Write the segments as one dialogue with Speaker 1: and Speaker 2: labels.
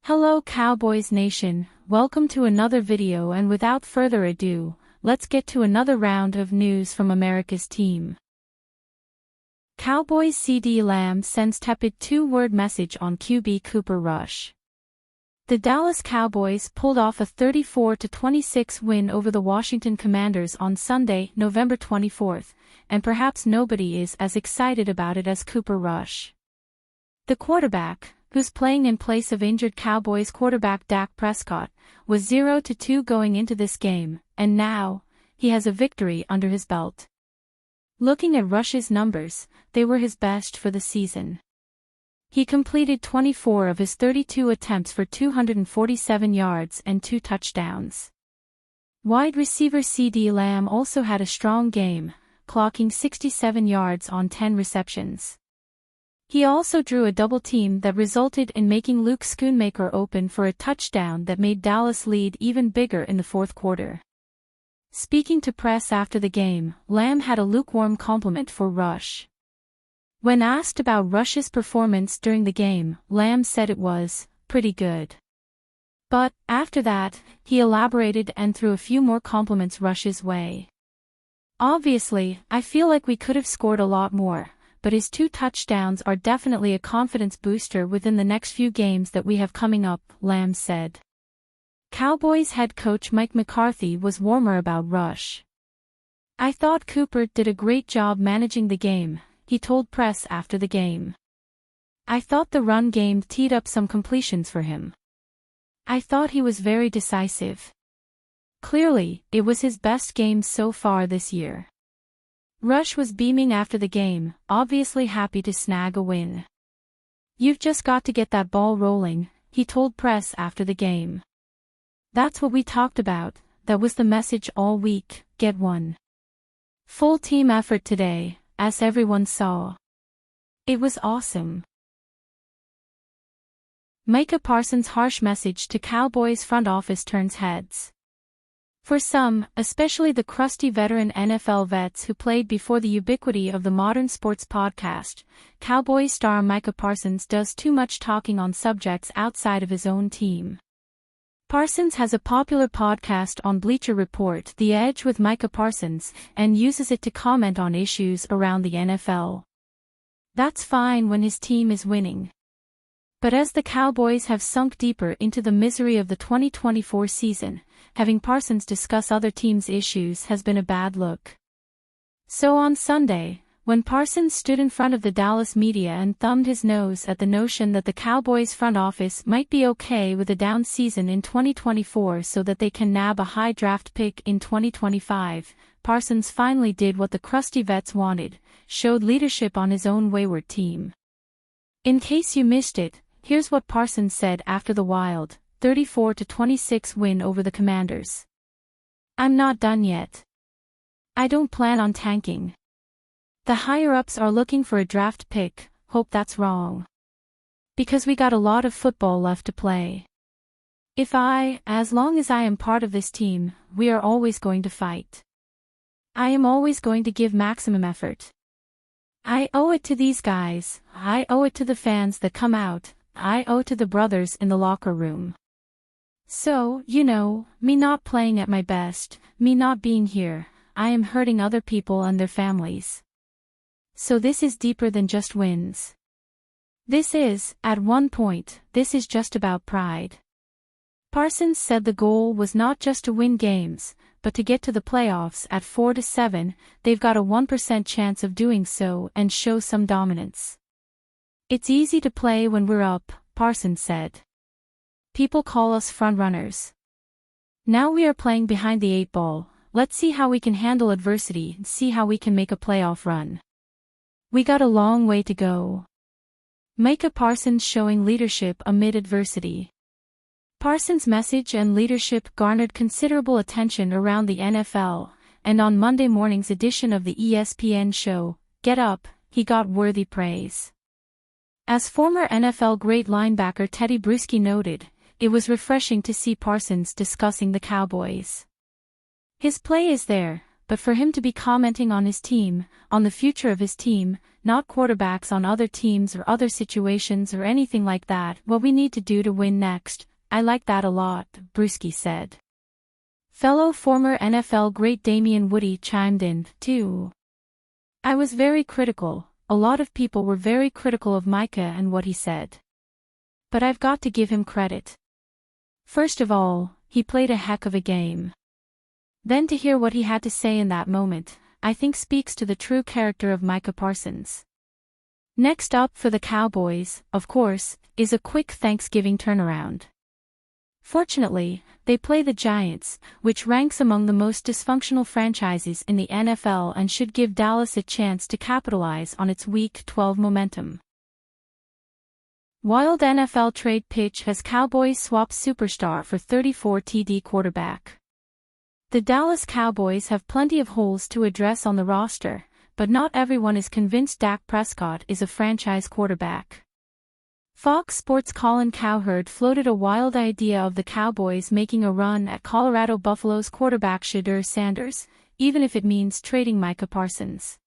Speaker 1: Hello Cowboys Nation, welcome to another video, and without further ado, let's get to another round of news from America's team. Cowboys CeeDee Lamb sends tepid two-word message on QB Cooper rush. The Dallas Cowboys pulled off a 34-26 win over the Washington Commanders on Sunday, November 24th, and perhaps nobody is as excited about it as Cooper Rush. The quarterback, who's playing in place of injured Cowboys quarterback Dak Prescott, was 0-2 going into this game, and now, he has a victory under his belt. Looking at Rush's numbers, they were his best for the season. He completed 24 of his 32 attempts for 247 yards and 2 touchdowns. Wide receiver CeeDee Lamb also had a strong game, clocking 67 yards on 10 receptions. He also drew a double team that resulted in making Luke Schoonmaker open for a touchdown that made Dallas' lead even bigger in the fourth quarter. Speaking to press after the game, Lamb had a lukewarm compliment for Rush. When asked about Rush's performance during the game, Lamb said it was pretty good. But, after that, he elaborated and threw a few more compliments Rush's way. Obviously, I feel like we could have scored a lot more, but his 2 touchdowns are definitely a confidence booster within the next few games that we have coming up, Lamb said. Cowboys head coach Mike McCarthy was warmer about Rush. "I thought Cooper did a great job managing the game," he told press after the game. "I thought the run game teed up some completions for him. I thought he was very decisive. Clearly, it was his best game so far this year." Rush was beaming after the game, obviously happy to snag a win. "You've just got to get that ball rolling," he told press after the game. "That's what we talked about, that was the message all week, get one. Full team effort today, as everyone saw. It was awesome." Micah Parsons' harsh message to Cowboys front office turns heads. For some, especially the crusty veteran NFL vets who played before the ubiquity of the modern sports podcast, Cowboys star Micah Parsons does too much talking on subjects outside of his own team. Parsons has a popular podcast on Bleacher Report, The Edge with Micah Parsons, and uses it to comment on issues around the NFL. That's fine when his team is winning. But as the Cowboys have sunk deeper into the misery of the 2024 season, having Parsons discuss other teams' issues has been a bad look. So on Sunday, when Parsons stood in front of the Dallas media and thumbed his nose at the notion that the Cowboys front office might be okay with a down season in 2024 so that they can nab a high draft pick in 2025, Parsons finally did what the crusty vets wanted, showed leadership on his own wayward team. In case you missed it, here's what Parsons said after the wild, 34-26 win over the Commanders. "I'm not done yet. I don't plan on tanking. The higher-ups are looking for a draft pick, hope that's wrong. Because we got a lot of football left to play. As long as I am part of this team, we are always going to fight. I am always going to give maximum effort. I owe it to these guys, I owe it to the fans that come out, I owe it to the brothers in the locker room. So, me not playing at my best, me not being here, I am hurting other people and their families. So this is deeper than just wins. At one point, this is just about pride." Parsons said the goal was not just to win games, but to get to the playoffs at 4-7, they've got a 1% chance of doing so and show some dominance. "It's easy to play when we're up," Parsons said. "People call us frontrunners. Now we are playing behind the 8 ball, let's see how we can handle adversity and see how we can make a playoff run. We got a long way to go." Micah Parsons showing leadership amid adversity. Parsons' message and leadership garnered considerable attention around the NFL, and on Monday morning's edition of the ESPN show, Get Up, he got worthy praise. As former NFL great linebacker Teddy Bruschi noted, it was refreshing to see Parsons discussing the Cowboys. "His play is there, but for him to be commenting on his team, on the future of his team, not quarterbacks on other teams or other situations or anything like that, what we need to do to win next, I like that a lot, Bruschi said. Fellow former NFL great Damien Woody chimed in, too. I was very critical, a lot of people were very critical of Micah and what he said. But I've got to give him credit. First of all, he played a heck of a game. Then to hear what he had to say in that moment, I think speaks to the true character of Micah Parsons. Next up for the Cowboys, of course, is a quick Thanksgiving turnaround. Fortunately, they play the Giants, which ranks among the most dysfunctional franchises in the NFL and should give Dallas a chance to capitalize on its Week 12 momentum. Wild NFL trade pitch as Cowboys swap superstar for 34 TD quarterback. The Dallas Cowboys have plenty of holes to address on the roster, but not everyone is convinced Dak Prescott is a franchise quarterback. Fox Sports' Colin Cowherd floated a wild idea of the Cowboys making a run at Colorado Buffalo's quarterback Shedeur Sanders, even if it means trading Micah Parsons.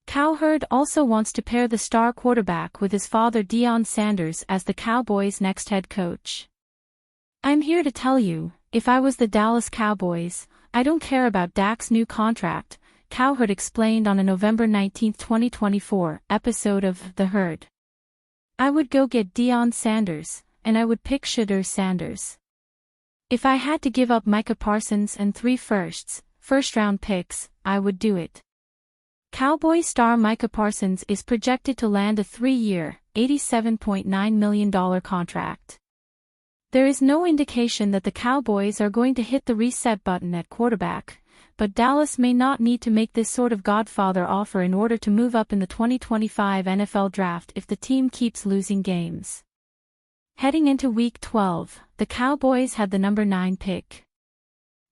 Speaker 1: Cowherd also wants to pair the star quarterback with his father Deion Sanders as the Cowboys' next head coach. I'm here to tell you, if I was the Dallas Cowboys, I don't care about Dak's new contract, Cowherd explained on a November 19, 2024, episode of The Herd. I would go get Deion Sanders, and I would pick Shedeur Sanders. If I had to give up Micah Parsons and 3 first-round picks, I would do it. Cowboy star Micah Parsons is projected to land a 3-year, $87.9 million contract. There is no indication that the Cowboys are going to hit the reset button at quarterback, but Dallas may not need to make this sort of Godfather offer in order to move up in the 2025 NFL Draft if the team keeps losing games. Heading into Week 12, the Cowboys had the number 9 pick.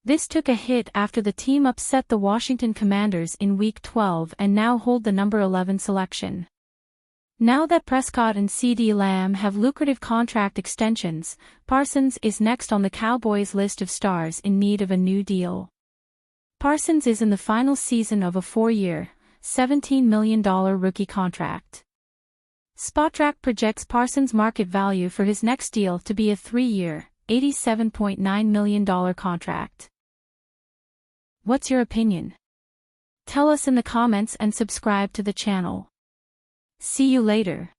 Speaker 1: This took a hit after the team upset the Washington Commanders in Week 12 and now hold the number 11 selection. Now that Prescott and CeeDee Lamb have lucrative contract extensions, Parsons is next on the Cowboys' list of stars in need of a new deal. Parsons is in the final season of a 4-year, $17 million rookie contract. Spotrac projects Parsons' market value for his next deal to be a 3-year, $87.9 million contract. What's your opinion? Tell us in the comments and subscribe to the channel. See you later.